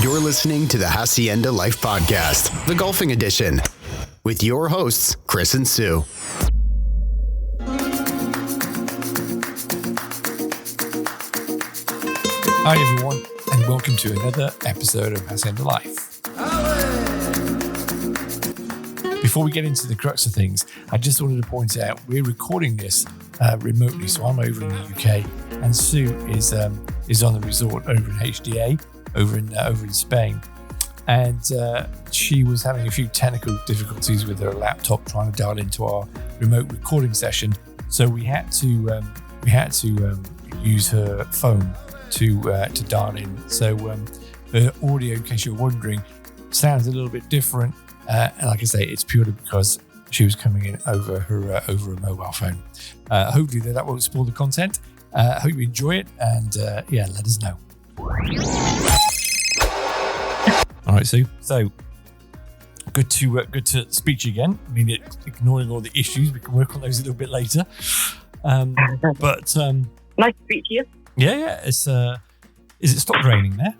You're listening to the Hacienda Life podcast, the golfing edition, with your hosts, Chris and Sue. Hi everyone, and welcome to another episode of Hacienda Life. Before we get into the crux of things, I just wanted to point out we're recording this remotely, so I'm over in the UK, and Sue is on the resort over in HDA, over in Spain, and she was having a few technical difficulties with her laptop trying to dial into our remote recording session, so we had to use her phone to dial in. So the audio, in case you're wondering, sounds a little bit different. And like I say, it's purely because she was coming in over a mobile phone. Hopefully that won't spoil the content. Hope you enjoy it, and let us know. All right, Sue. So good to speak to you again. I mean, ignoring all the issues, we can work on those a little bit later. But nice to speak to you. Yeah. Is it stopped raining there?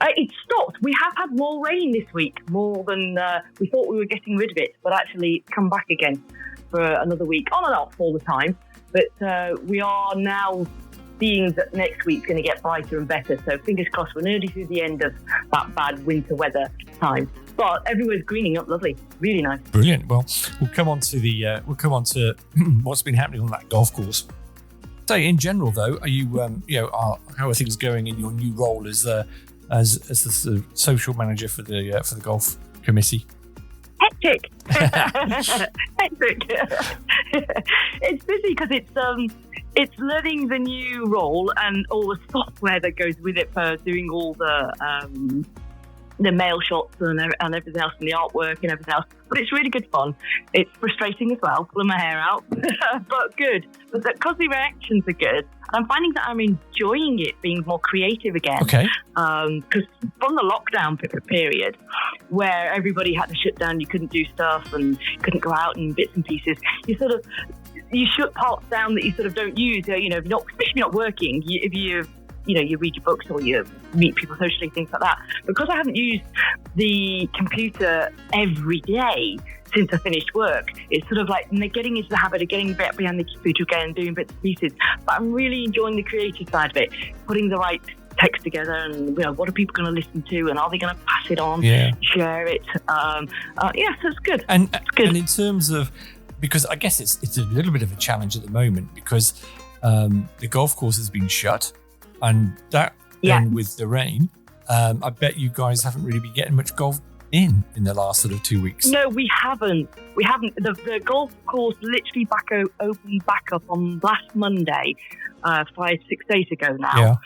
It stopped. We have had more rain this week, more than we thought we were getting rid of it, but actually it's come back again for another week, on and off all the time. But we are now seeing that next week's going to get brighter and better. So fingers crossed, we're nearly through the end of that bad winter weather time. But everywhere's greening up lovely, really nice. Brilliant. Well, we'll come on to what's been happening on that golf course. So, in general, though, are you how are things going in your new role as the sort of social manager for the golf committee? Hectic. It's busy because it's learning the new role and all the software that goes with it for doing all the mail shots and everything else, and the artwork and everything else. But it's really good fun. It's frustrating as well, pulling my hair out, but good. But because the reactions are good, I'm finding that I'm enjoying it, being more creative again. Okay. Because from the lockdown period, where everybody had to shut down, you couldn't do stuff and couldn't go out in bits and pieces, you shut parts down that you sort of don't use. If you're not, especially not working, if you read your books or you meet people socially, things like that. Because I haven't used the computer every day since I finished work, it's sort of like getting into the habit of getting back behind the computer again and doing bits and pieces. But I'm really enjoying the creative side of it, putting the right text together and, what are people going to listen to and are they going to pass it on, share it? So it's good. And in terms of, because I guess it's a little bit of a challenge at the moment because the golf course has been shut. And that, then with the rain, I bet you guys haven't really been getting much golf in the last sort of 2 weeks. No, we haven't. The golf course literally opened back up on last Monday, 5-6 days ago now,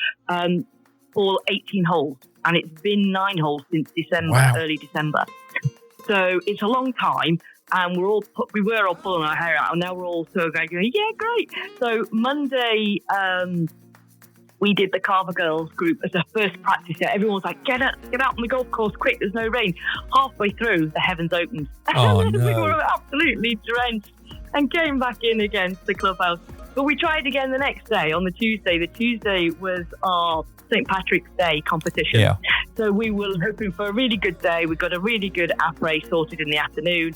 for 18 holes. And it's been 9 holes since December, early December. So it's a long time. And we were all pulling our hair out. And now we're all so going, yeah, great. So Monday, we did the Carver Girls group as a first practice. Everyone was like, get out on the golf course quick, there's no rain. Halfway through, the heavens opened. Oh, no. We were absolutely drenched and came back in again to the clubhouse. But we tried again the next day, on the Tuesday. The Tuesday was our St. Patrick's Day competition. Yeah. So we were hoping for a really good day. We got a really good après sorted in the afternoon.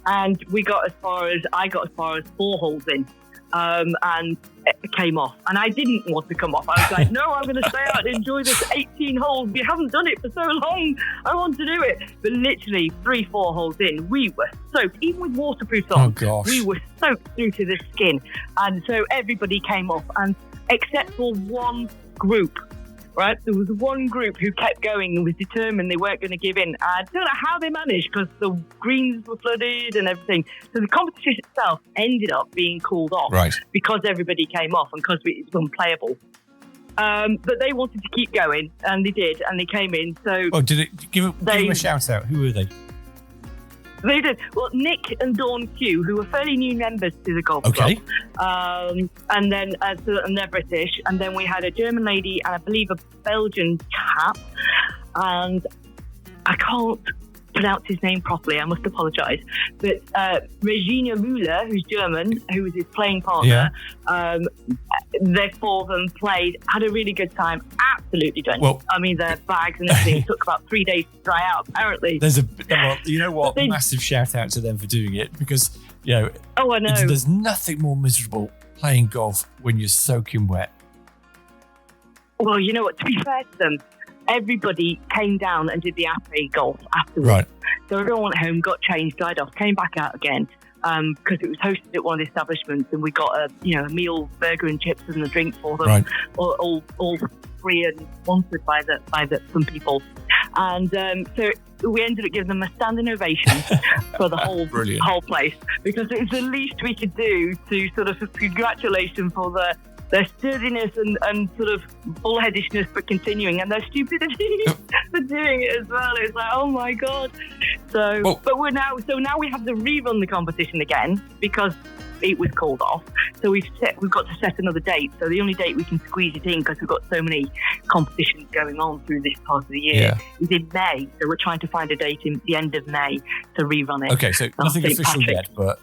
And I got as far as 4 holes in. And it came off. And I didn't want to come off. I was like, no, I'm going to stay out and enjoy this 18 holes. We haven't done it for so long. I want to do it. But literally 3-4 holes in, we were soaked. Even with waterproof on, we were soaked through to the skin. And so everybody came off. And except for one group, right? There was one group who kept going and was determined they weren't going to give in. I don't know how they managed because the greens were flooded and everything. So the competition itself ended up being called off because everybody came off and because it was unplayable. But they wanted to keep going and they did, and they came in. So did it give them a shout out? Who were they? They did. Well, Nick and Dawn Q, who were fairly new members to the golf club. And then, and they're British. And then we had a German lady and I believe a Belgian chap. And I can't pronounce his name properly. I must apologise. But Regina Müller, who's German, who was his playing partner, the four of them played, had a really good time, absolutely drenched. Well, I mean, their bags and everything took about 3 days to dry out, apparently. You know what? Massive shout out to them for doing it, because, I know. There's nothing more miserable playing golf when you're soaking wet. Well, you know what? To be fair to them, everybody came down and did the après golf afterwards. Right. So everyone went home, got changed, dried off, came back out again because it was hosted at one of the establishments, and we got a meal, burger and chips and a drink for them, right. all free and sponsored by some people. And so we ended up giving them a standing ovation for the whole place, because it was the least we could do to sort of congratulation for their sturdiness and sort of bullheadishness for continuing, and their stupidity for doing it as well. It's like, oh my God. So, but now we have to rerun the competition again because it was called off. So we've got to set another date. So the only date we can squeeze it in, because we've got so many competitions going on through this part of the year, is in May. So we're trying to find a date in the end of May to rerun it. Okay, so nothing official yet, but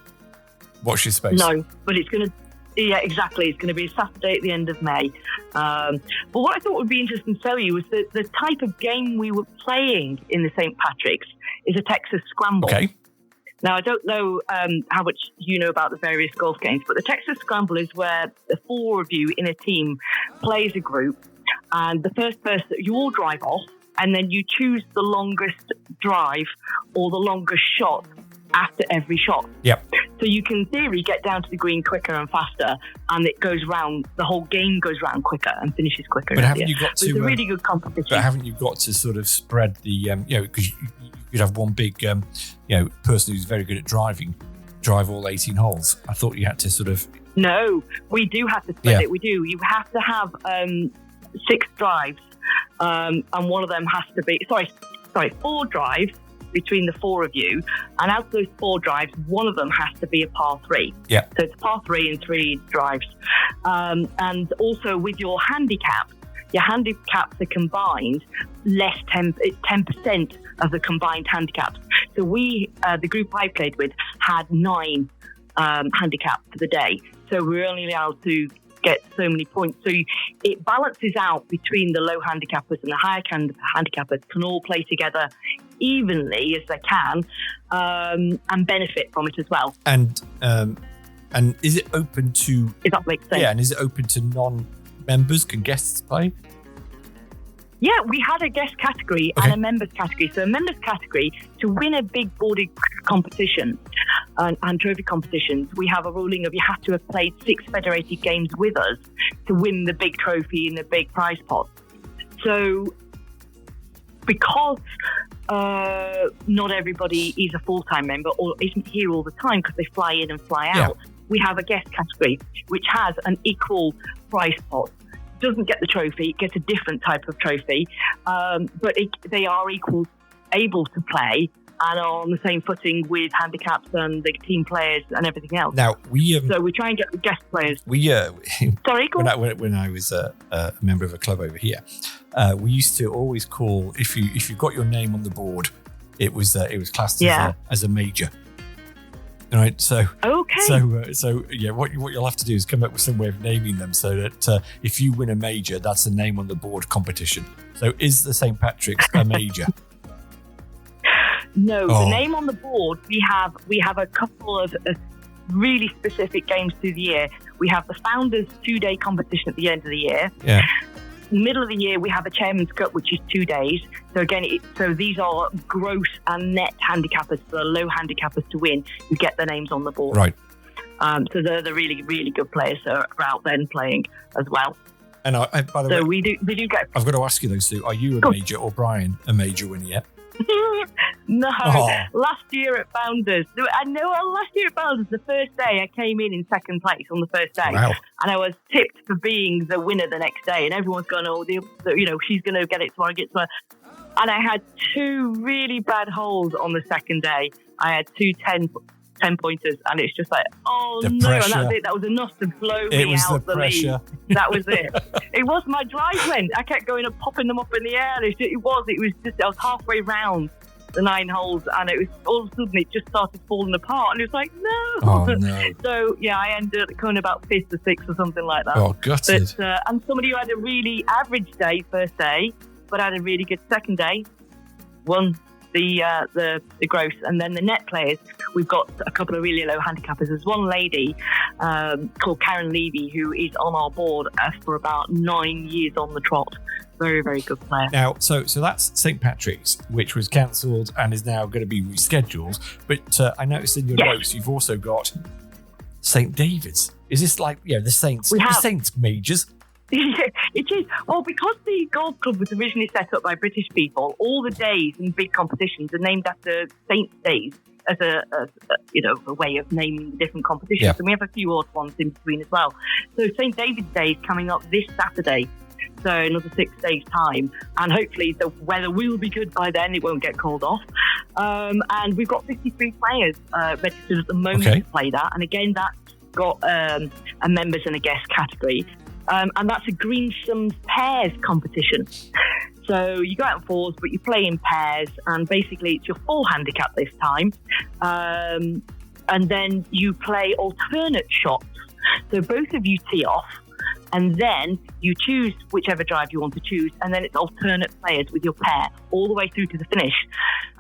watch your space. No, but it's going to. Yeah, exactly. It's going to be a Saturday at the end of May. But what I thought would be interesting to tell you was that the type of game we were playing in the St. Patrick's is a Texas Scramble. Okay. Now, I don't know how much you know about the various golf games, but the Texas Scramble is where the four of you in a team plays a group, and the first person, you all drive off, and then you choose the longest drive or the longest shot after every shot. Yep. So you can, in theory, get down to the green quicker and faster, and it goes round, the whole game goes round quicker and finishes quicker. But haven't you got to... It's a really good competition. But haven't you got to sort of spread the, because you could have one big, person who's very good at drive all 18 holes. I thought you had to sort of... No, we do have to spread it. We do. You have to have 6 drives, and one of them has to be... Sorry, 4 drives between the four of you, and out of those 4 drives, one of them has to be a par 3. Yeah. So it's par 3 and 3 drives. And also with your handicaps are combined less 10% of the combined handicaps. So we, the group I played with, had 9 handicaps for the day. So we're only allowed to get so many points. So it balances out between the low handicappers and the higher handicappers can all play together evenly as they can, and benefit from it as well. And is it open to... If that makes sense. Yeah, and is it open to non-members? Can guests play? Yeah, we had a guest category and a members category. So a members category, to win a big boarded competition and trophy competitions, we have a ruling of you have to have played 6 federated games with us to win the big trophy and the big prize pot. So because not everybody is a full-time member or isn't here all the time because they fly in and fly out, we have a guest category which has an equal prize pot. Doesn't get the trophy, it gets a different type of trophy, but they are able to play and are on the same footing with handicaps and the team players and everything else. Now so we try and get the guest players. Sorry, go on. When I was a member of a club over here, we used to always call, if you got your name on the board, it was classed as a major. Right, so what you'll have to do is come up with some way of naming them so that if you win a major, that's a name on the board competition. So is the St. Patrick's a major? No, the name on the board, we have a couple of really specific games through the year. We have the Founders 2-day competition at the end of the year. Yeah. Middle of the year, we have a Chairman's Cup, which is 2 days. So again, these are gross and net handicappers. For the low handicappers to win, you get their names on the board. Right. So they're the really, really good players that are out then playing as well. And by the way, we do get... I've got to ask you though, Sue, are you a major or Brian a major winner yet? No, last year at Founders. I know last year at Founders, the first day I came in second place on the first day. Wow. And I was tipped for being the winner the next day. And everyone's going, she's going to get it tomorrow, And I had 2 really bad holes on the second day. I had 2 10-pointers, and it's just like, the no, pressure. and that's it. That was enough to blow me out the lead. That was it. It was my drive went. I kept going and popping them up in the air. I was halfway round, the 9 holes, and it was all of a sudden it just started falling apart, and it was like, no. Oh, no. So yeah, I ended up coming about 5th or 6th or something like that. Oh, gutted. But, and somebody who had a really average day first day, but had a really good second day, won the gross. And then the net players, we've got a couple of really low handicappers. There's one lady called Karen Levy who is on our board for about 9 years on the trot. Very, very good player. Now, so that's St. Patrick's, which was cancelled and is now going to be rescheduled. But I noticed in your notes you've also got St. David's. Is this like the Saints? The Saints majors? It is. Well, because the golf club was originally set up by British people, all the days and big competitions are named after Saints' days as a way of naming the different competitions. Yeah. And we have a few odd ones in between as well. So St. David's Day is coming up this Saturday. So another 6 days' time. And hopefully the weather will be good by then. It won't get called off. And we've got 53 players registered at the moment to play that. And again, that's got a members and a guest category. And that's a green sums pairs competition. So you go out in fours, but you play in pairs, and basically it's your full handicap this time. And then you play alternate shots. So both of you tee off, and then you choose whichever drive you want to choose, and then it's alternate players with your pair all the way through to the finish.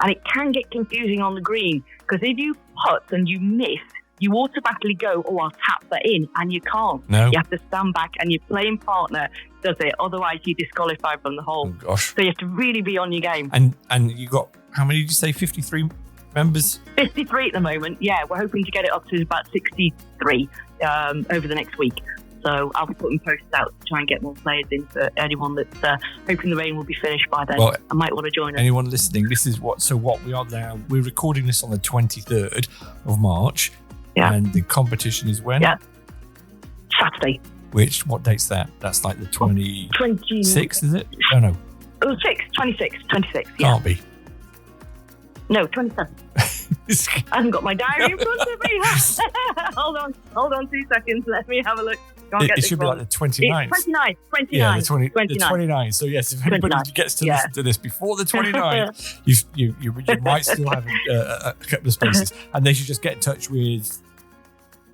And it can get confusing on the green, because if you putt and you miss, you automatically go, I'll tap that in, and you can't. No. You have to stand back, and your playing partner does it. Otherwise, you're disqualified from the hole. Oh, gosh. So you have to really be on your game. And you got, how many did you say, 53 members? 53 at the moment, yeah. We're hoping to get it up to about 63 over the next week. So I'll be putting posts out to try and get more players in for anyone that's hoping the rain will be finished by then. Well, I might want to join us. Anyone listening, this is what we are now. We're recording this on the 23rd of March. Yeah. And the competition is when? Yeah. Saturday. What date's that? That's like the 26th, is it? Oh, no. 26, yeah. Can't be. No, 27. I haven't got my diary in front of me. Hold on 2 seconds. Let me have a look. It should be like the 29th. It's 29. Yeah, the 29th. So yes, if anybody gets to listen to this before the 29th, you might still have a couple of spaces, and they should just get in touch with.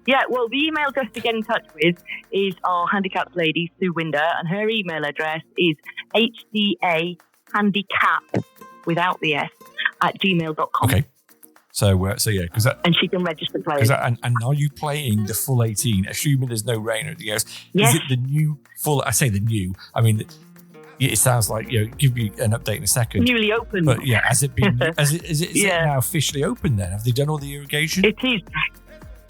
Yeah, well, the email address to get in touch with is our handicapped lady, Sue Winder, and her email address is hdahandicap without the S @gmail.com. Okay. So yeah, because and she can register players. And are you playing the full 18? Assuming there's no rain or anything else, yes. Is it the new full? I say the new. I mean, it sounds like give me an update in a second. Newly open, but yeah, has it been? Is it now officially open? Then have they done all the irrigation? It is.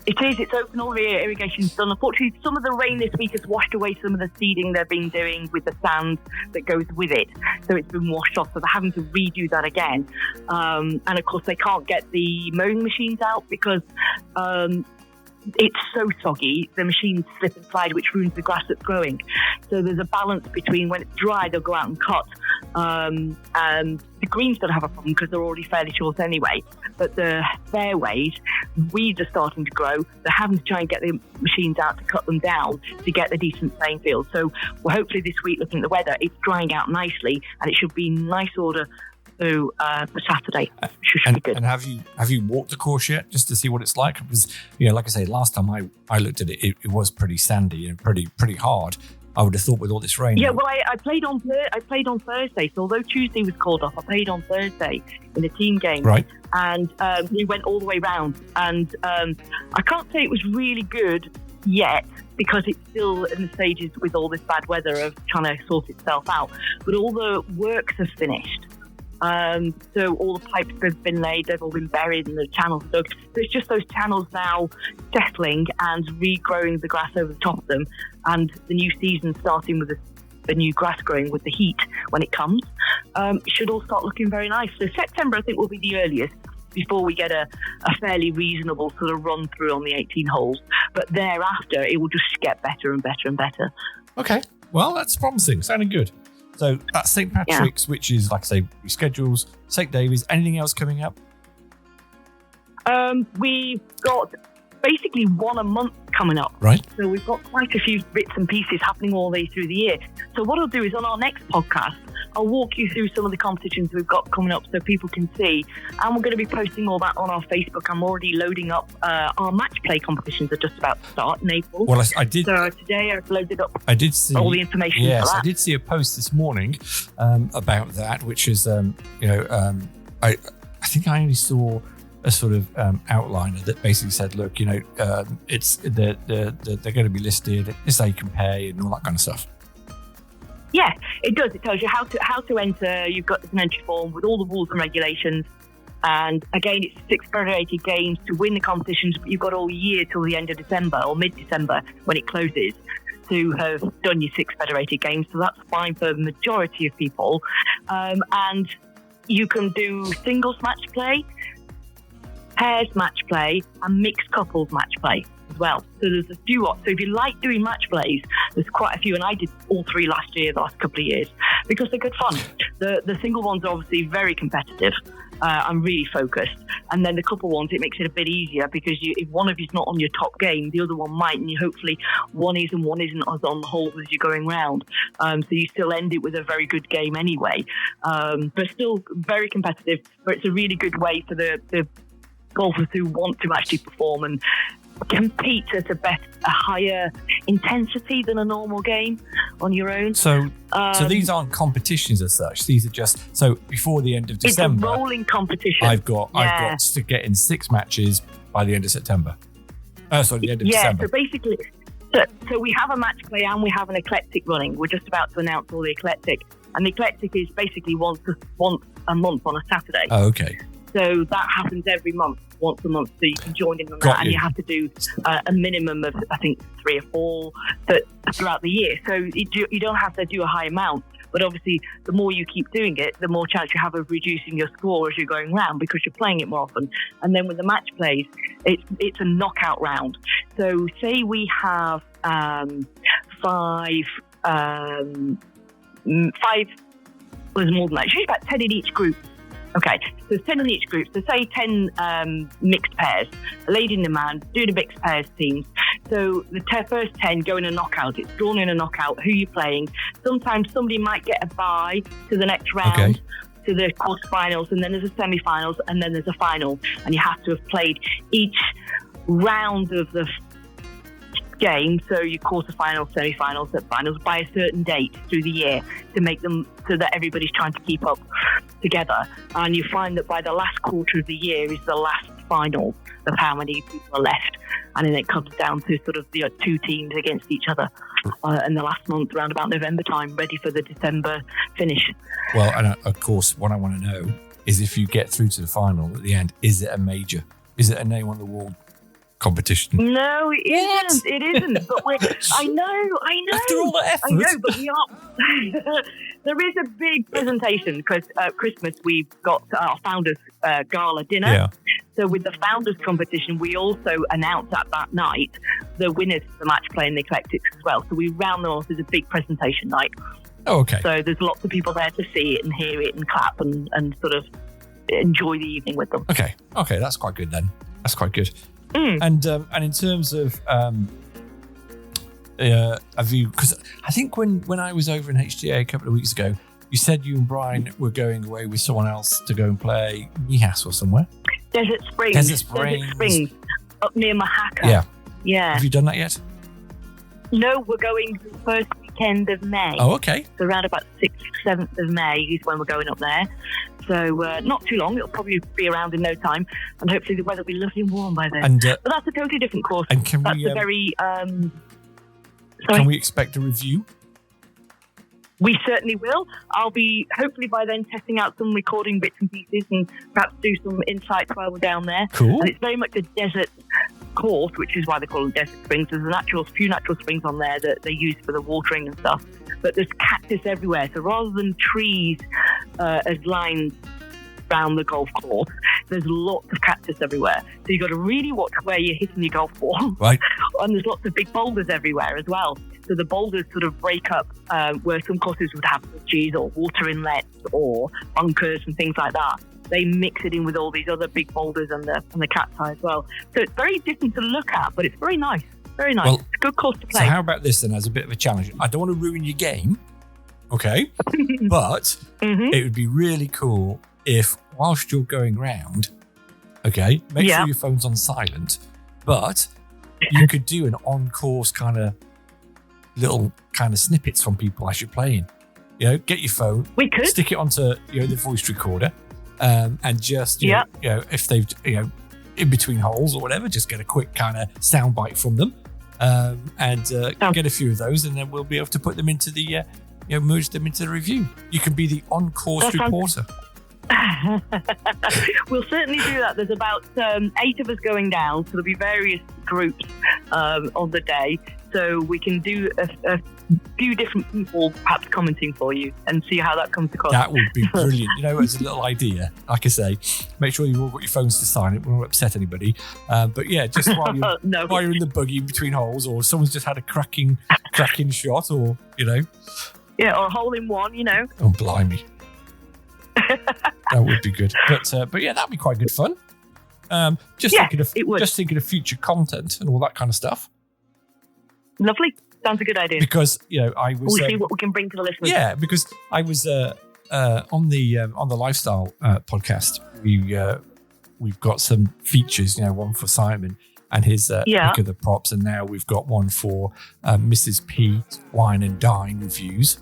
It's open. All the irrigation's done. Unfortunately, some of the rain this week has washed away some of the seeding they've been doing with the sand that goes with it. So it's been washed off. So they're having to redo that again. And of course, they can't get the mowing machines out because it's so soggy. The machines slip and slide, which ruins the grass that's growing. So there's a balance between when it's dry, they'll go out and cut. And the greens don't have a problem because they're already fairly short anyway. But the fairways, weeds are starting to grow. They're having to try and get the machines out to cut them down to get the decent playing field. So we're hopefully this week, looking at the weather, it's drying out nicely, and it should be in nice order for Saturday. Should be good. And have you walked the course yet, just to see what it's like? Because like I say, last time I looked at it, it was pretty sandy and pretty hard. I would have thought with all this rain. Yeah, well, I played on Thursday. So although Tuesday was called off, I played on Thursday in a team game. Right. And we went all the way round. And I can't say it was really good yet because it's still in the stages with all this bad weather of trying to sort itself out. But all the works have finished. So all the pipes have been laid, they've all been buried and the channels dug. So it's just those channels now settling and regrowing the grass over the top of them, and the new season starting with the new grass growing with the heat when it comes. It should all start looking very nice. So September, I think, will be the earliest before we get a fairly reasonable sort of run through on the 18 holes. But thereafter, it will just get better and better and better. Okay, well, that's promising. Sounding good. So that's St. Patrick's, which is, like I say, reschedules. St. David's. Anything else coming up? We've got basically one a month coming up. Right. So we've got quite a few bits and pieces happening all the way through the year. So what I'll do is on our next podcast, I'll walk you through some of the competitions we've got coming up so people can see. And we're going to be posting all that on our Facebook. I'm already loading up our match play competitions are just about to start in April. Well, I did. So today I've loaded up I did see all the information. Yes, for that. I did see a post this morning about that, which is, I think I only saw a sort of outliner that basically said, look, it's they're going to be listed. This is how you can pay and all that kind of stuff. Yeah, it does. It tells you how to enter. You've got an entry form with all the rules and regulations. And again, it's 6 federated games to win the competitions, but you've got all year till the end of December or mid-December when it closes to have done your 6 federated games. So that's fine for the majority of people. And you can do singles match play, pairs match play, and mixed couples match play as well. So there's a few. So if you like doing match plays, there's quite a few, and I did all 3 last year, the last couple of years, because they're good fun. The single ones are obviously very competitive and really focused, and then the couple ones, it makes it a bit easier because if one of you's not on your top game, the other one might, and you hopefully one is and one isn't as on the hold as you're going round. So you still end it with a very good game anyway, but still very competitive. But it's a really good way for the golfers who want to actually perform and compete at a higher intensity than a normal game on your own. So these aren't competitions as such. These are just before the end of December. It's a rolling competition. I've got to get in 6 matches by the end of September. The end of December. So basically, so we have a match play and we have an eclectic running. We're just about to announce all the eclectic, and the eclectic is basically once a month on a Saturday. Oh, okay. So that happens every month, once a month. So you can join in on that, and you have to do a minimum of, I think, 3 or 4 throughout the year. So you don't have to do a high amount, but obviously the more you keep doing it, the more chance you have of reducing your score as you're going round because you're playing it more often. And then with the match plays, it's a knockout round. So say we have 5. Well, there's more than that. It's usually about 10 in each group. Okay, so there's 10 in each group. So say 10 mixed pairs, a lady and a man, do the mixed pairs teams. So the first 10 go in a knockout. It's drawn in a knockout. Who you're playing. Sometimes somebody might get a bye to the next round, to the quarterfinals, and then there's a semi-finals, and then there's a final. And you have to have played each round of the game, so your quarterfinals, semi-finals, finals by a certain date through the year to make them so that everybody's trying to keep up together. And you find that by the last quarter of the year is the last final of how many people are left, and then it comes down to sort of the 2 teams against each other in the last month, around about November time, ready for the December finish. Well, and of course, what I want to know is if you get through to the final at the end, is it a major? Is it a name on the wall competition? No, it isn't. It isn't. But I know. After all that effort. I know, but we are. There is a big presentation because Christmas we've got our founders gala dinner. Yeah. So with the founders competition, we also announce at that night the winners of the match play and the eclectics as well. So we round them off as a big presentation night. Oh, okay. So there's lots of people there to see it and hear it and clap and sort of enjoy the evening with them. Okay, that's quite good then. That's quite good. Mm. And in terms of have you? Because I think when I was over in HDA a couple of weeks ago, you said you and Brian were going away with someone else to go and play Mihas or somewhere. Desert Springs up near Mahaka. Yeah. Have you done that yet? No, we're going the first weekend of May. Oh, okay. So around about 6th, 7th of May is when we're going up there. So not too long. It'll probably be around in no time. And hopefully the weather will be lovely and warm by then. And, but that's a totally different course. And can that's we, a very... Can we expect a review? We certainly will. I'll be, hopefully by then, testing out some recording bits and pieces and perhaps do some insights while we're down there. Cool. And it's very much a desert course, which is why they call them desert springs. There's a few natural springs on there that they use for the watering and stuff. But there's cactus everywhere. So rather than trees as lines around the golf course, there's lots of cactus everywhere. So you've got to really watch where you're hitting your golf ball. Right. And there's lots of big boulders everywhere as well. So the boulders sort of break up where some courses would have ridges or water inlets or bunkers and things like that. They mix it in with all these other big boulders and the cacti as well. So it's very different to look at, but it's very nice. Very nice. Well, it's a good course to play. So how about this then as a bit of a challenge? I don't want to ruin your game, Okay. But it would be really cool if whilst you're going round, okay, make sure your phone's on silent, but you could do an on-course kind of little kind of snippets from people as you're playing. You know, get your phone, stick it onto the voice recorder, and just you know if they've in between holes or whatever, just get a quick kind of sound bite from them, and get a few of those, and then we'll be able to put them into the merge them into the review. You can be the on-course reporter. We'll certainly do that. There's about 8 of us going down, so there'll be various groups on the day, so we can do a few different people perhaps commenting for you and see how that comes across. That would be brilliant. As a little idea, like I say, make sure you've all got your phones to silent. We won't upset anybody. But yeah, just while you're, while you're in the buggy in between holes, or someone's just had a cracking shot, or yeah, or a hole in one, Oh, blimey. That would be good. But yeah, that'd be quite good fun. Thinking of future content and all that kind of stuff. Lovely. Sounds a good idea. Because I was. We'll see what we can bring to the listeners. Yeah, because I was on the lifestyle podcast. We've got some features. One for Simon and his pick of the props, and now we've got one for Mrs. P Wine and Dine reviews.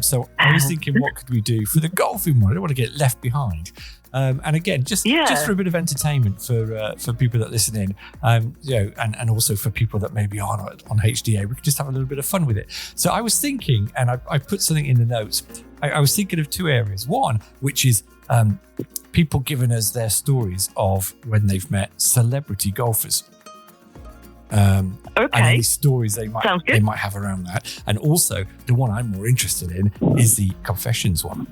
So I was thinking, what could we do for the golfing one? I don't want to get left behind. And again, just for a bit of entertainment for people that listen in, and also for people that maybe aren't on HDA, we could just have a little bit of fun with it. So I was thinking, and I put something in the notes. I was thinking of 2 areas. One, which is people giving us their stories of when they've met celebrity golfers. And any stories they might have around that. And also, the one I'm more interested in is the confessions one.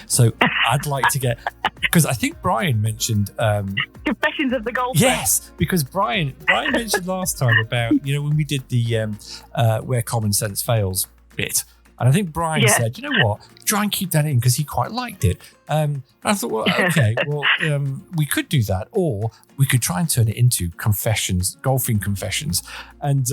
So I'd like to get, because I think Brian mentioned confessions of the golfer. Yes, because Brian mentioned last time about when we did the where common sense fails bit. And I think Brian said, you know what, try and keep that in because he quite liked it. And I thought, well, okay, we could do that, or we could try and turn it into confessions, golfing confessions. And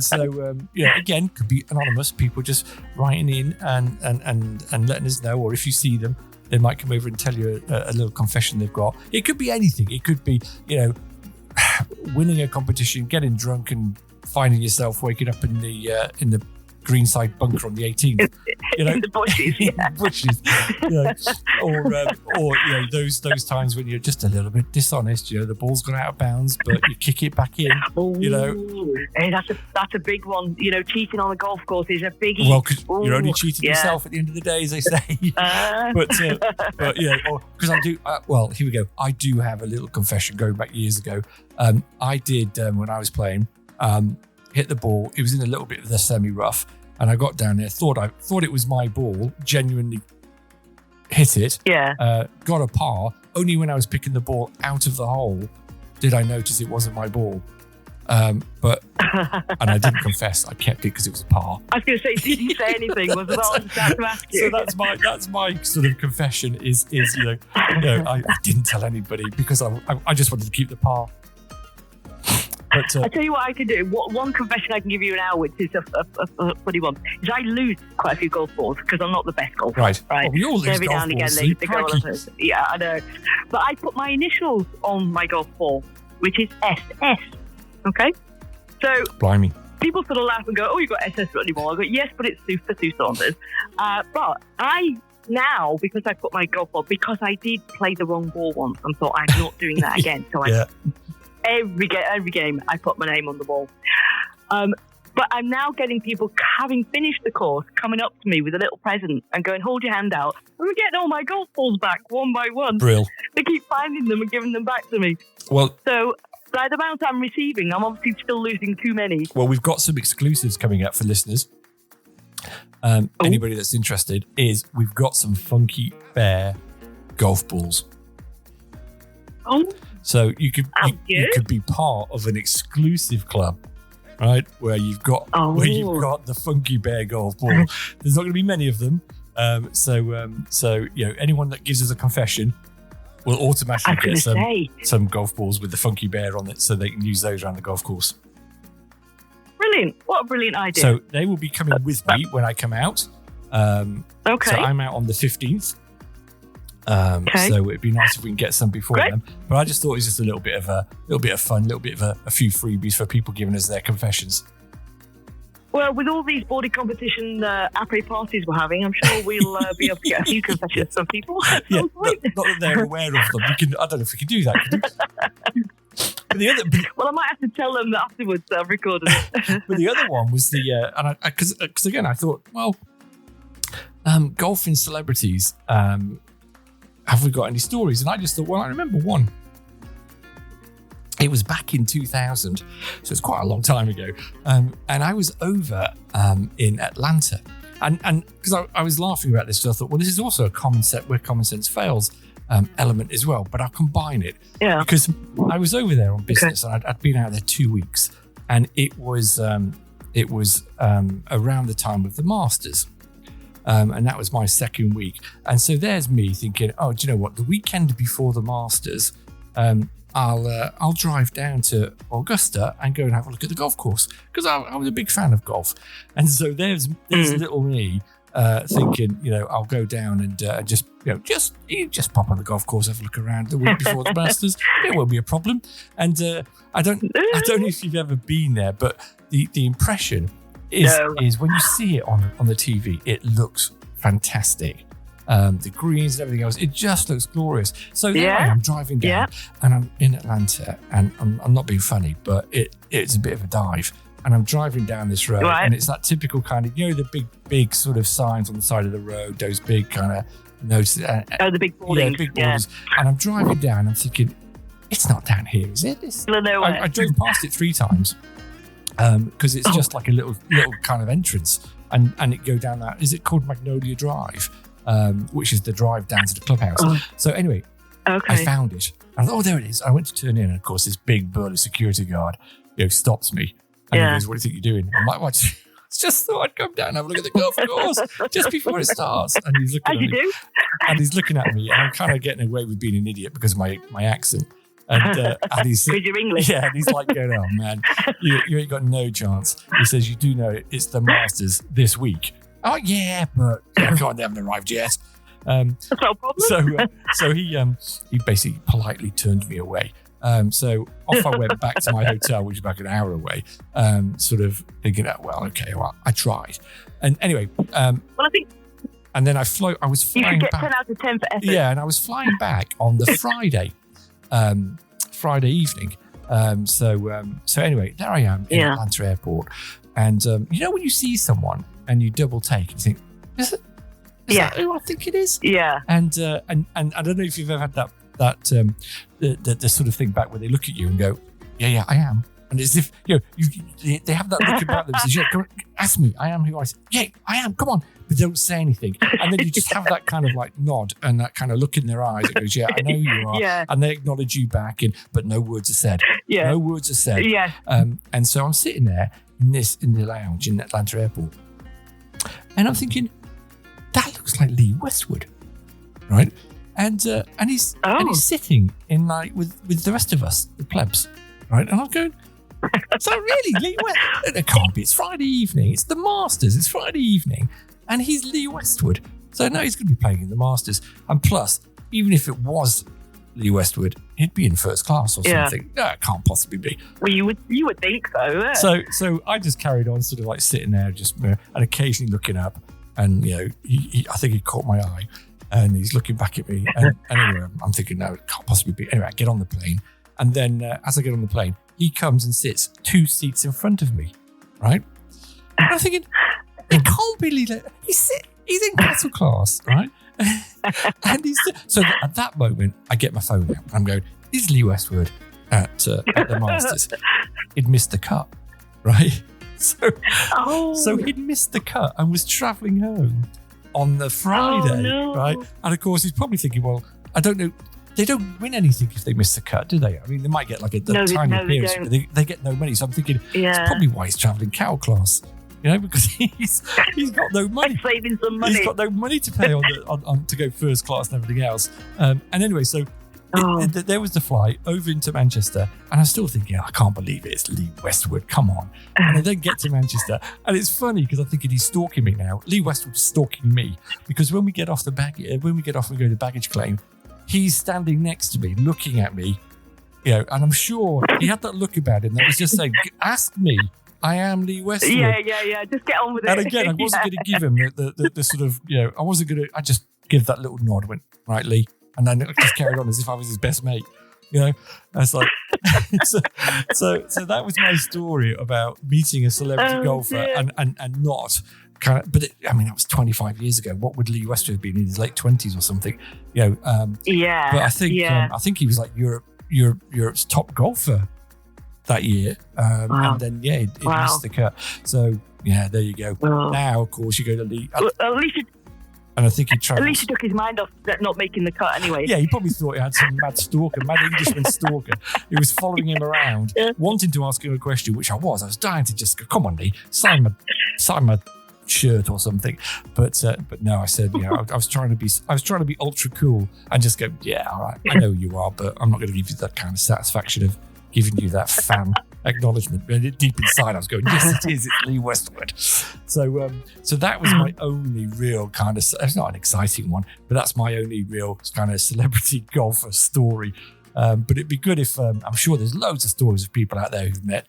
so, again, could be anonymous, people just writing in and letting us know, or if you see them, they might come over and tell you a little confession they've got. It could be anything. It could be, winning a competition, getting drunk and finding yourself waking up in the greenside bunker on the 18th, in the bushes, or those times when you're just a little bit dishonest. The ball's gone out of bounds, but you kick it back in. Hey, that's a big one. Cheating on a golf course is a biggie. Well, because you're only cheating yourself at the end of the day, as they say. But because I do. Here we go. I do have a little confession going back years ago. I did when I was playing. Hit the ball. It was in a little bit of the semi-rough, and I got down there. Thought it was my ball. Genuinely hit it. Yeah. Got a par. Only when I was picking the ball out of the hole did I notice it wasn't my ball. And I didn't confess. I kept it because it was a par. I was going to say, did you say anything? Was it all to ask you? So that's my sort of confession. Is I didn't tell anybody because I just wanted to keep the par. But, I'll tell you what I can do. One confession I can give you now, which is a funny one, is I lose quite a few golf balls because I'm not the best golfer. Right. Well, we all lose every golf now and again, balls. they go on a, yeah, I know. But I put my initials on my golf ball, which is SS. Okay? So, blimey. People sort of laugh and go, oh, you've got SS on your ball. I go, yes, but it's for Sue Saunders. But I now, because I put my golf ball, because I did play the wrong ball once and thought I'm not doing that again. So every game, I put my name on the ball. But I'm now getting people, having finished the course, coming up to me with a little present and going, hold your hand out. And we're getting all my golf balls back one by one. Brill. They keep finding them and giving them back to me. Well, so by the amount I'm receiving, I'm obviously still losing too many. Well, we've got some exclusives coming up for listeners. Anybody that's interested is we've got some Funky Bear golf balls. Oh. So you could be part of an exclusive club, right? Where you've got the Funky Bear golf ball. There's not going to be many of them, so anyone that gives us a confession will automatically get some golf balls with the Funky Bear on it, so they can use those around the golf course. Brilliant! What a brilliant idea! So they will be coming with me when I come out. Okay. So I'm out on the 15th. Okay. So it'd be nice if we can get some before then. But I just thought it was just a little bit of fun, a little bit of a few freebies for people giving us their confessions. Well, with all these body competition après parties we're having, I'm sure we'll be able to get a few confessions from people. Yeah, not that they're aware of them. I don't know if we can do that. Well, I might have to tell them that afterwards that I've recorded it. But the other one was because again, I thought, well, golfing celebrities, have we got any stories? And I just thought, well, I remember one. It was back in 2000, so it's quite a long time ago. And I was over in Atlanta. And because I was laughing about this, because I thought, well, this is also a common set where common sense fails element as well, but I'll combine it. Yeah. Because I was over there on business, and I'd been out there 2 weeks, and it was around the time of the Masters. And that was my second week. And so there's me thinking, oh, do you know what? The weekend before the Masters, I'll drive down to Augusta and go and have a look at the golf course, because I was a big fan of golf. And so there's little me thinking, I'll go down and just pop on the golf course, have a look around the week before the Masters. It won't be a problem. And I don't know if you've ever been there, but the impression is when you see it on the TV, it looks fantastic. The greens and everything else, it just looks glorious. So there I am driving down, and I'm in Atlanta, and I'm not being funny, but it's a bit of a dive. And I'm driving down this road, and it's that typical kind of, the big sort of signs on the side of the road, those big kind of notices. The big boardings. Yeah, big boardings. And I'm driving down, I'm thinking, it's not down here, is it? I drove past it 3 times. Because it's just like a little kind of entrance, and it go down that. Is it called Magnolia Drive, which is the drive down to the clubhouse? So anyway, I found it. I thought, oh, there it is. I went to turn in, and of course, this big burly security guard, stops me, and he goes, "What do you think you're doing?" I'm like, "What?" Just thought I'd come down and have a look at the golf course just before it starts. And he's looking at me. And he's looking at me, and I'm kind of getting away with being an idiot because of my accent. And he's because you're English. Yeah, and he's like going, oh man, you ain't got no chance. He says, you do know it's the Masters this week. Oh yeah, but God, they haven't arrived yet. That's no problem. So he basically politely turned me away. So off I went back to my hotel, which is about an hour away, sort of thinking, I tried. And anyway, I think. And then I was flying back. You should get 10 out of 10 for effort. Yeah, and I was flying back on the Friday evening. So anyway, there I am in Atlanta airport. And when you see someone and you double take and you think, is that who I think it is? Yeah. And I don't know if you've ever had that the sort of thing back where they look at you and go, yeah, I am. And as if, they have that look about them. Says, come on, ask me, I am who I say. Yeah, I am, come on. But don't say anything. And then you just have that kind of like nod and that kind of look in their eyes. It goes, yeah, I know who you are. Yeah. And they acknowledge you back, but no words are said. Yeah. No words are said. Yeah. And so I'm sitting there in the lounge in Atlanta airport. And I'm thinking, that looks like Lee Westwood. Right? And he's sitting in like with the rest of us, the plebs. Right? And I'm going, is that really Lee Westwood? It can't be. It's Friday evening. It's the Masters. It's Friday evening. And he's Lee Westwood. So no, he's going to be playing in the Masters. And plus, even if it was Lee Westwood, he'd be in first class or something. No, it can't possibly be. Well, you would think so. So I just carried on sort of like sitting there just and occasionally looking up. And, I think he caught my eye. And he's looking back at me. And anyway, I'm thinking, no, it can't possibly be. Anyway, I get on the plane. And then as I get on the plane, he comes and sits 2 seats in front of me, right? And I'm thinking, it can't be Lee. He's in castle class, right? And so at that moment, I get my phone out. And I'm going, is Lee Westwood at the Masters? He'd missed the cut, right? So he'd missed the cut and was travelling home on the Friday, right? And of course, he's probably thinking, well, I don't know. They don't win anything if they miss the cut, do they? I mean, they might get like a tiny appearance, but they get no money. So I'm thinking, it's probably why he's travelling cow class, because he's got no money. Saving some money. He's got no money to pay on to go first class and everything else. And anyway, so there was the flight over into Manchester, and I'm still thinking, I can't believe it. It's Lee Westwood. Come on. And I then get to Manchester, and it's funny because I'm thinking he's stalking me now. Lee Westwood's stalking me because when we get off and go to baggage claim, he's standing next to me, looking at me, and I'm sure he had that look about him that was just saying, "Ask me. I am Lee Westwood." Yeah. Just get on with it. And again, I wasn't going to give him the sort of, I wasn't going to. I just give that little nod. Went, "Right, Lee," and then I just carried on as if I was his best mate. I was like, so that was my story about meeting a celebrity golfer and not kind of. But that was 25 years ago. What would Lee Westwood have been in his late 20s or something? But I think he was like Europe's top golfer that year, and then he missed the cut. So there you go. Now, of course, you go to Lee. At least and I think he tried. At least he took his mind off not making the cut anyway. Yeah, he probably thought he had some mad Englishman stalker who was following him around, wanting to ask him a question, which I was. I was dying to just go, "Come on, Lee, sign my shirt or something." But no, I said, I was trying to be ultra cool and just go, "Yeah, all right, I know you are, but I'm not going to give you that kind of satisfaction of giving you that fan acknowledgement." But deep inside, I was going, "Yes, it is. It's Lee Westwood." So that was my only real kind of. It's not an exciting one, but that's my only real kind of celebrity golfer story. But it'd be good if I'm sure there's loads of stories of people out there who've met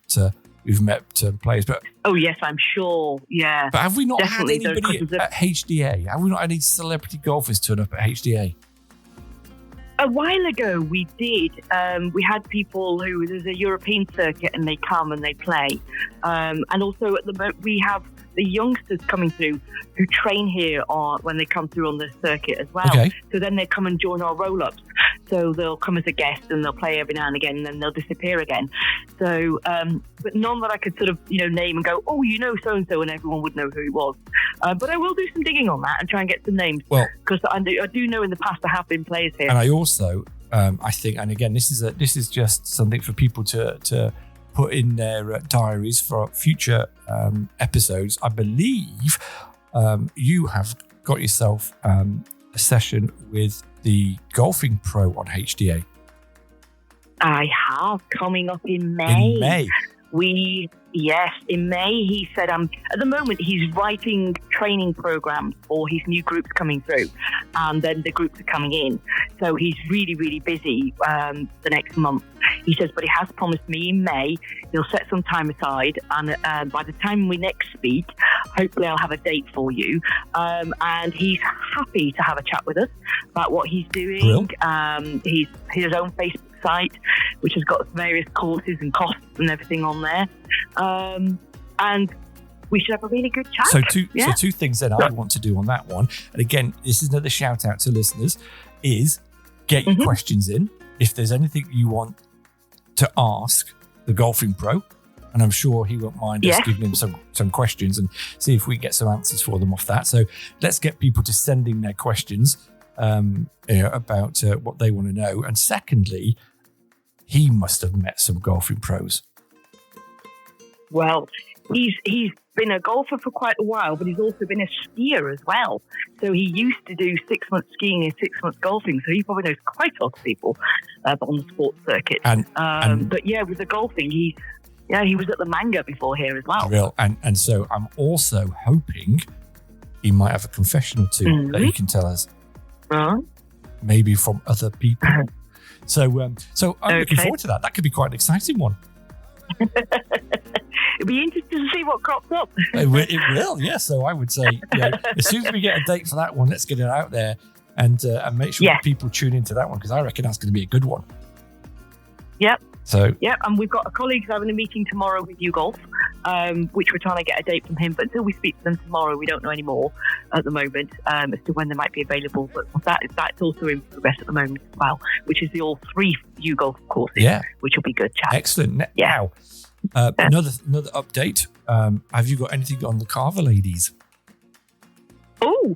players. But yes, I'm sure. Yeah. But have we not Definitely had anybody at HDA? Have we not had any celebrity golfers turn up at HDA? A while ago, we did. We had people who, there's a European circuit and they come and they play. And also at the moment, we have the youngsters coming through who train here when they come through on the circuit as well. Okay. So then they come and join our roll-ups. So they'll come as a guest and they'll play every now and again and then they'll disappear again. So, but none that I could sort of, name and go, "Oh, so-and-so," and everyone would know who he was. But I will do some digging on that and try and get some names. Well, because I do know in the past there have been players here. And I also, I think, and again, this is just something for people to put in their diaries for future episodes. I believe you have got yourself a session with the golfing pro on HDA. I have, coming up in May. In May. In May, he said, at the moment, he's writing training programs for his new groups coming through, and then the groups are coming in. So he's really, really busy the next month. He says, but he has promised me in May, he'll set some time aside, and by the time we next speak, hopefully I'll have a date for you. And he's happy to have a chat with us about what he's doing. He's his own Facebook site, which has got various courses and costs and everything on there. And we should have a really good chat. So two things that I want to do on that one. And again, this is another shout out to listeners, is get your questions in. If there's anything you want to ask the golfing pro, and I'm sure he won't mind us giving him some questions and see if we get some answers for them off that. So let's get people to sending their questions about what they want to know. And secondly, he must have met some golfing pros. Well, he's been a golfer for quite a while, but he's also been a skier as well. So he used to do 6 months skiing and 6 months golfing. So he probably knows quite a lot of people on the sports circuit. But yeah, with the golfing, he was at the Manga before here as well. Real. And so I'm also hoping he might have a confession or two that he can tell us. Maybe from other people. So I'm looking forward to that. That could be quite an exciting one. It'll be interesting to see what crops up. It will, yeah. So I would say, as soon as we get a date for that one, let's get it out there and make sure that people tune into that one, because I reckon that's going to be a good one. Yep. So and we've got a colleague having a meeting tomorrow with YouGolf, which we're trying to get a date from him. But until we speak to them tomorrow, we don't know any more at the moment as to when they might be available. But that's also in progress at the moment as well, which is the all 3 YouGolf courses, which will be good chat. Excellent. Now, another update. Have you got anything on the Carver ladies? Oh,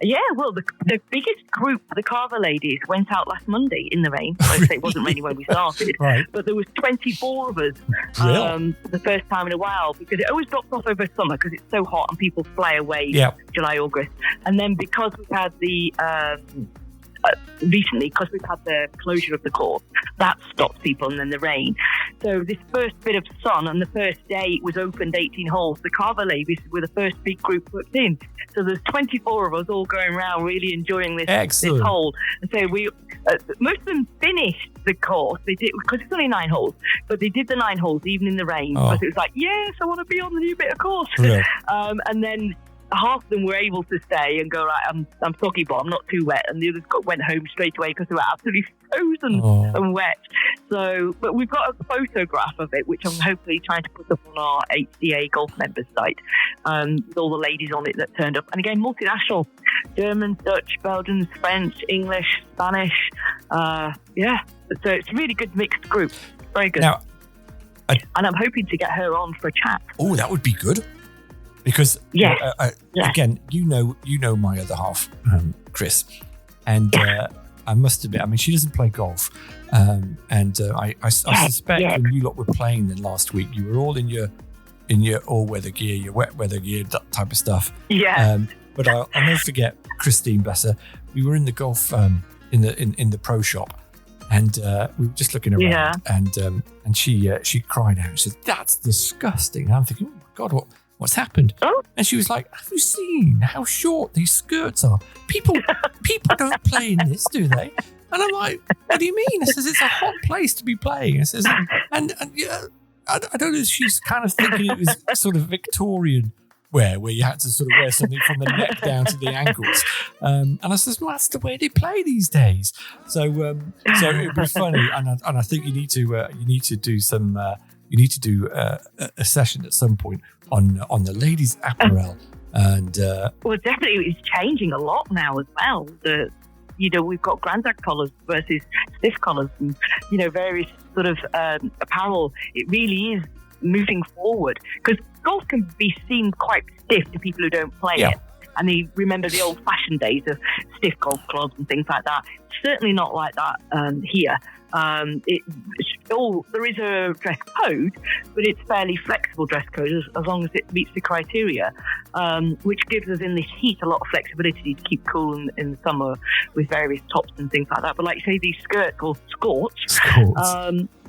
yeah. Well, the biggest group, the Carver ladies, went out last Monday in the rain. Well, I say it wasn't raining when we started, but there was 24 of us for the first time in a while, because it always drops off over summer because it's so hot and people fly away July, August. And then because we had the recently, because we've had the closure of the course, that stopped people, and then the rain. So this first bit of sun, on the first day it was opened 18 holes. The Carver ladies were the first big group put in. So there's 24 of us all going around really enjoying this hole. And so we, most of them finished the course. They did, because it's only 9 holes, but they did the 9 holes even in the rain, because it was like, yes, I want to be on the new bit of course. Yeah. And then half of them were able to stay and go, right, I'm soggy, but I'm not too wet. And the others went home straight away because they were absolutely frozen and wet. So, but we've got a photograph of it, which I'm hopefully trying to put up on our HDA golf members site, with all the ladies on it that turned up. And again, multinational, Germans, Dutch, Belgians, French, English, Spanish. So it's a really good mixed group. Very good. Now, and I'm hoping to get her on for a chat. Oh, that would be good. Because again, you know my other half, Chris, and I must admit, I mean, she doesn't play golf, and I suspect when you lot were playing then last week, you were all in your all weather gear, your wet weather gear, that type of stuff. Yeah. But I'll never forget Christine, bless her. We were in the golf in the pro shop, and we were just looking around, and she cried out. She said, "That's disgusting." And I'm thinking, "Oh my God, what's happened?" Oh. And she was like, "Have you seen how short these skirts are? People don't play in this, do they?" And I'm like, "What do you mean?" I says, "It's a hot place to be playing." I says, and yeah, I don't know if she's kind of thinking it was sort of Victorian wear, where you had to sort of wear something from the neck down to the ankles. And I says, "Well, that's the way they play these days." So it'd be funny, and I think you need to do some. You need to do a session at some point on the ladies' apparel, and well, definitely it's changing a lot now as well. We've got grandad collars versus stiff collars, and various sort of apparel. It really is moving forward, because golf can be seen quite stiff to people who don't play it. And they remember the old-fashioned days of stiff golf clubs and things like that. Certainly not like that here. There is a dress code, but it's fairly flexible dress code as long as it meets the criteria, which gives us in this heat a lot of flexibility to keep cool in the summer with various tops and things like that. But like you say, these skirts or skorts.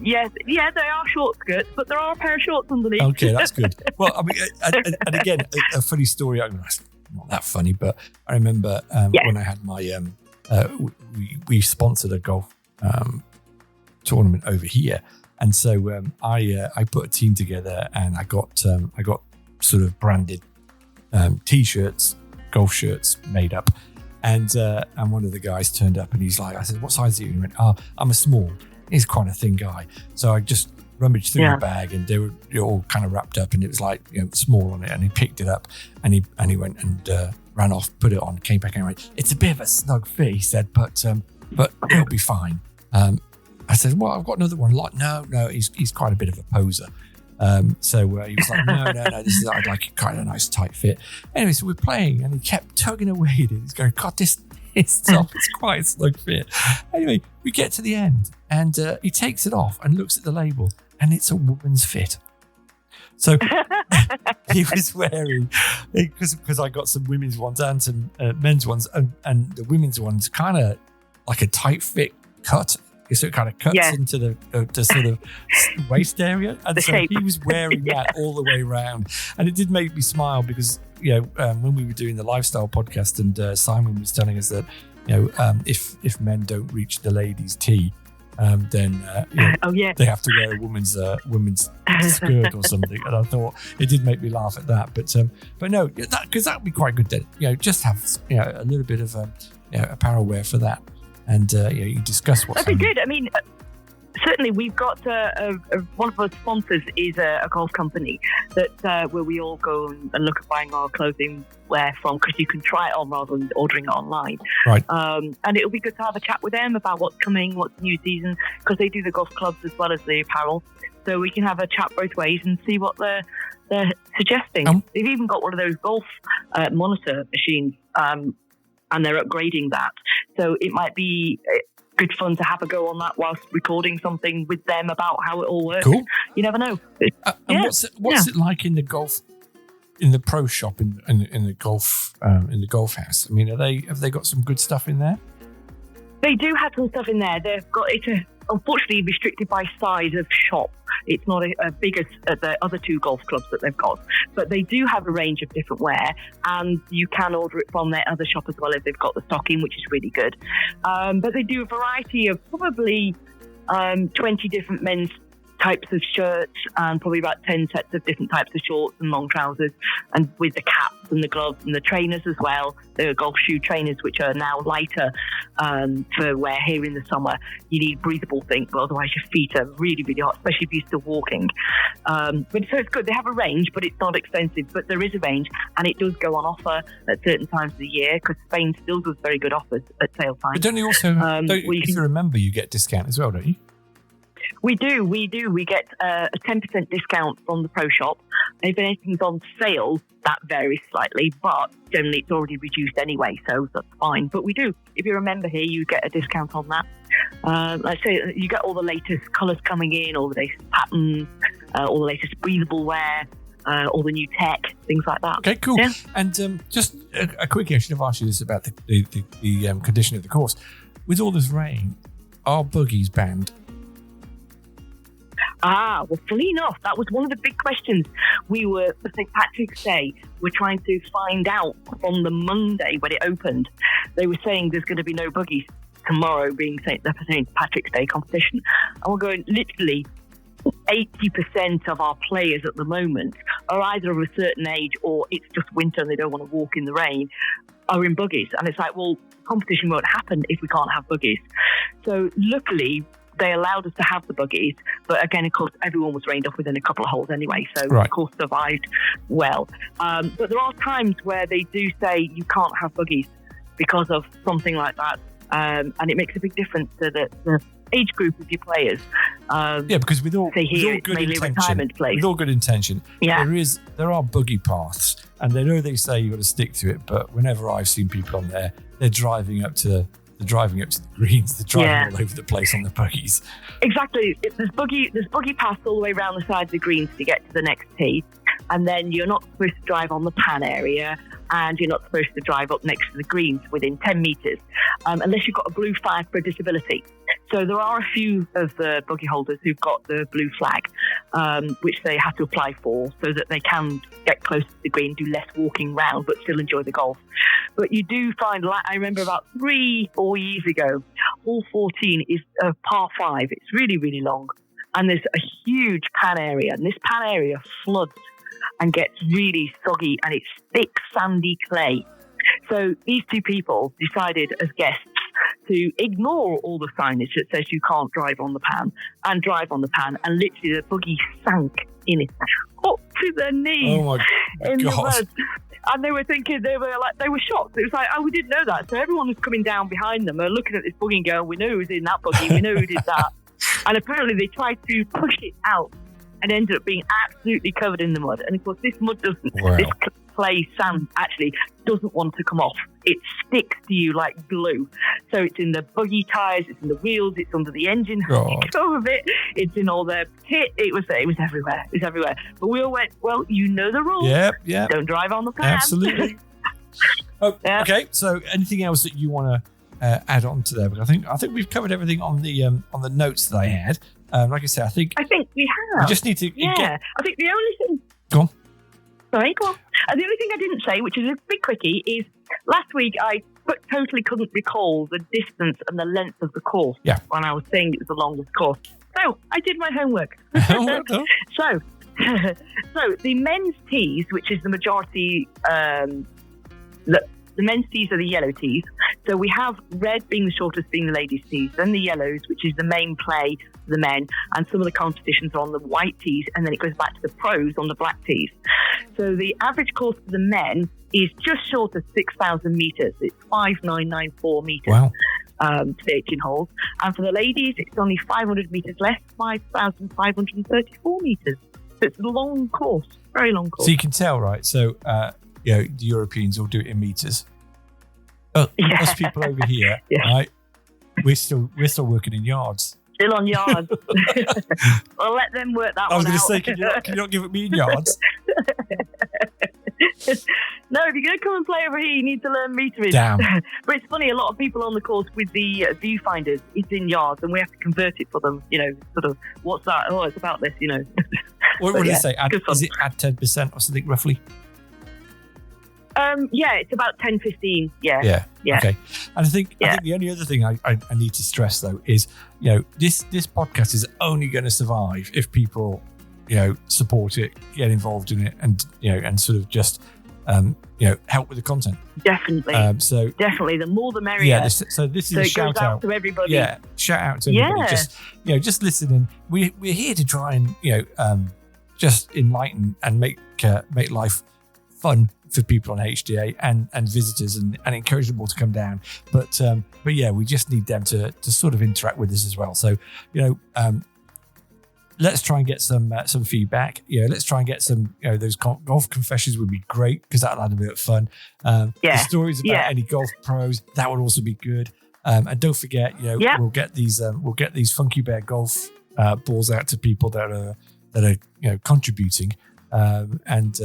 They are short skirts, but there are a pair of shorts underneath. Okay, that's good. Well, I mean, and again, a funny story. I mean, not that funny, but I remember when I had my we sponsored a golf tournament over here, and so I put a team together, and I got sort of branded t-shirts, golf shirts made up, and one of the guys turned up, and he's like, I said, "What size are you?" And he went, "Oh, I'm a small." He's quite a thin guy, so I just rummaged through the bag, and they were all kind of wrapped up, and it was like small on it, and he picked it up, and he went and ran off, put it on, came back and went, "It's a bit of a snug fit," he said, but it'll be fine. I said, "Well, I've got another one." Like, no, he's quite a bit of a poser. So he was like, no, I'd like it kind of a nice tight fit. Anyway, so we're playing, and he kept tugging away at it. He's going, "God, this top is quite a snug fit." Anyway, we get to the end, and he takes it off and looks at the label, and it's a woman's fit. So he was wearing, because I got some women's ones and some men's ones, and the women's ones kind of like a tight fit cut. So it kind of cuts into the sort of waist area. And so he was wearing that all the way around. And it did make me smile because, when we were doing the lifestyle podcast, and Simon was telling us that, if men don't reach the ladies' tee, then they have to wear a woman's skirt or something. And I thought it did make me laugh at that. But no, because that would be quite good then. Just have a little bit of apparel wear for that. And you discuss what's that'd be good. I mean, certainly we've got one of our sponsors is a golf company that where we all go and look at buying our clothing wear from, because you can try it on rather than ordering it online. Right. And it'll be good to have a chat with them about what's coming, what's new season, because they do the golf clubs as well as the apparel. So we can have a chat both ways and see what they're suggesting. They've even got one of those golf monitor machines. And they're upgrading that. So it might be good fun to have a go on that whilst recording something with them about how it all works. Cool. You never know. And what's it like in the golf, in the pro shop, in the golf house? I mean, have they got some good stuff in there? They do have some stuff in there. Unfortunately restricted by size of shop. It's not as big as the other two golf clubs that they've got, but they do have a range of different wear, and you can order it from their other shop as well if they've got the stock in, which is really good. But they do a variety of probably 20 different men's types of shirts and probably about 10 sets of different types of shorts and long trousers, and with the caps and the gloves and the trainers as well. The golf shoe trainers, which are now lighter for wear here in the summer. You need breathable things, but otherwise your feet are really, really hot, especially if you're still walking. But so it's good. They have a range, but it's not expensive. But there is a range, and it does go on offer at certain times of the year, because Spain still does very good offers at sale time. But don't you also, if you remember, you get discount as well, don't you? We do. We get a 10% discount from the pro shop. If anything's on sale, that varies slightly, but generally it's already reduced anyway, so that's fine. But we do. If you remember here, you get a discount on that. Let's say you get all the latest colours coming in, all the latest patterns, all the latest breathable wear, all the new tech, things like that. Okay, cool. Yeah. And just a quickie, I should have asked you this about the condition of the course. With all this rain, are buggies banned? Well, funny enough, that was one of the big questions. We were, for St. Patrick's Day, we're trying to find out from the Monday when it opened. They were saying there's going to be no buggies tomorrow, being St. Patrick's Day competition. And we're going, literally, 80% of our players at the moment are either of a certain age or it's just winter and they don't want to walk in the rain, are in buggies. And it's like, well, competition won't happen if we can't have buggies. So luckily, they allowed us to have the buggies, but again, of course, everyone was rained off within a couple of holes anyway, so right. Of course survived well. But there are times where they do say you can't have buggies because of something like that, and it makes a big difference to the age group of your players. Because with all good intention, there are buggy paths, and they know they say you've got to stick to it, but whenever I've seen people on there, they're driving up to the greens, they're driving all over the place on the buggies. Exactly. There's buggy paths all the way around the side of the greens to get to the next tee, and then you're not supposed to drive on the pan area, and you're not supposed to drive up next to the greens within 10 metres, unless you've got a blue flag for a disability. So there are a few of the buggy holders who've got the blue flag, which they have to apply for so that they can get close to the green, do less walking round, but still enjoy the golf. But you do find, like I remember about 3-4 years ago, hole 14 is a par 5. It's really, really long. And there's a huge pan area. And this pan area floods and gets really soggy, and it's thick, sandy clay. So these two people decided as guests to ignore all the signage that says you can't drive on the pan, and drive on the pan, and literally the buggy sank in it up to their knees in the mud. And they were shocked. It was like, we didn't know that. So everyone was coming down behind them and looking at this buggy and going, we know who's in that buggy, we know who did that. And apparently they tried to push it out and ended up being absolutely covered in the mud. And of course, this mud this clay sand actually doesn't want to come off. It sticks to you like glue. So it's in the buggy tyres, it's in the wheels, it's under the engine. Some of it, it's in all their kit. It was everywhere. It was everywhere. But we all went, well, you know the rules. Yep. Don't drive on the pan. Absolutely. Okay. So anything else that you want to add on to there? Because I think we've covered everything on the notes that I had. Like I said, I think we have. We just need to. I think the only thing. Go on. Sorry, go on. The only thing I didn't say, which is a big quickie, is last week I totally couldn't recall the distance and the length of the course when I was saying it was the longest course. So I did my homework. So the men's tees, which is the majority, the men's tees are the yellow tees. So we have red being the shortest, being the ladies' tees, then the yellows, which is the main play for the men, and some of the competitions are on the white tees, and then it goes back to the pros on the black tees. So the average course for the men is just short of 6,000 metres. It's 5,994 metres. Wow. To the 18 holes. And for the ladies, it's only 500 metres less, 5,534 metres. So it's a long course, very long course. So you can tell, right? So, the Europeans all do it in metres. Us people over here, right? We're still working in yards. Still on yards. Well, let them work that one out. I was going to say, can you not give it me in yards? No, if you're going to come and play over here, you need to learn metering. Damn. But it's funny, a lot of people on the course with the viewfinders, it's in yards, and we have to convert it for them. Sort of, what's that? Oh, it's about this. What did it say? Is it add 10% or something roughly? Yeah, it's about 10-15. Yeah. Okay. And I think the only other thing I need to stress though is, this podcast is only going to survive if people, support it, get involved in it, and sort of just, help with the content. Definitely. Definitely, the more the merrier. Yeah. So this is a shout out to everybody. Yeah. Shout out to everybody. Yeah. Just listening. We're here to try and just enlighten and make life fun for people on HDA and visitors and encourage them all to come down. But yeah, we just need them to sort of interact with us as well. So, let's try and get some feedback. Let's try and get some, those golf confessions would be great because that'll add a bit of fun. The stories about any golf pros, that would also be good. And don't forget, we'll get these Funky Bear golf balls out to people that are contributing. And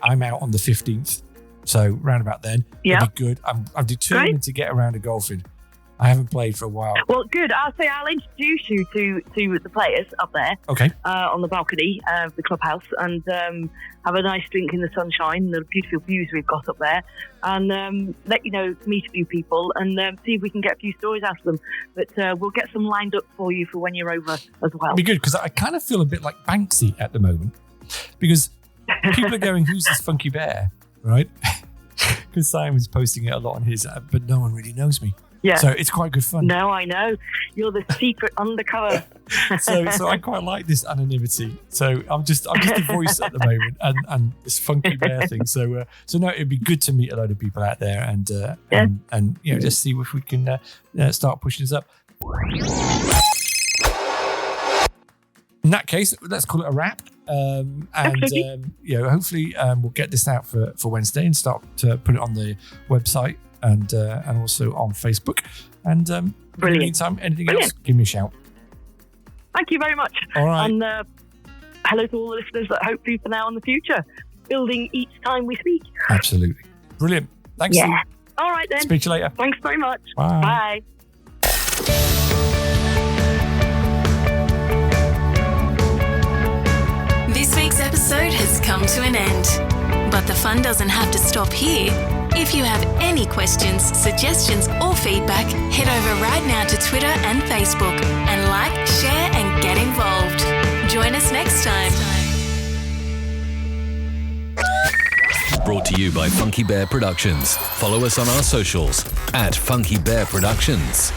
I'm out on the 15th, so round about then it'll be good. I'm determined to get around to golfing. I haven't played for a while. Well, good. I'll introduce you to the players up there. Okay. On the balcony of the clubhouse, and have a nice drink in the sunshine, the beautiful views we've got up there, and let meet a few people, and see if we can get a few stories out of them. But we'll get some lined up for you for when you're over as well. It'll be good because I kind of feel a bit like Banksy at the moment. Because people are going, who's this Funky Bear, right? Because Simon's posting it a lot on his, but no one really knows me. Yeah. So it's quite good fun. No, I know. You're the secret undercover. so I quite like this anonymity. So I'm just a voice at the moment, and this Funky Bear thing. So no, it'd be good to meet a load of people out there and just see if we can start pushing this up. In that case, let's call it a wrap. Hopefully we'll get this out for Wednesday and start to put it on the website and also on Facebook. And in the meantime, anything else, give me a shout. Thank you very much. All right. And hello to all the listeners that hopefully for now and the future, building each time we speak. Absolutely. Brilliant. Thanks. Yeah. Sue. All right then. Speak to you later. Thanks very much. Bye. This week's episode has come to an end, but the fun doesn't have to stop here. If you have any questions, suggestions, or feedback, head over right now to Twitter and Facebook and like, share, and get involved. Join us next time. Brought to you by Funky Bear Productions. Follow us on our socials @Funky Bear Productions.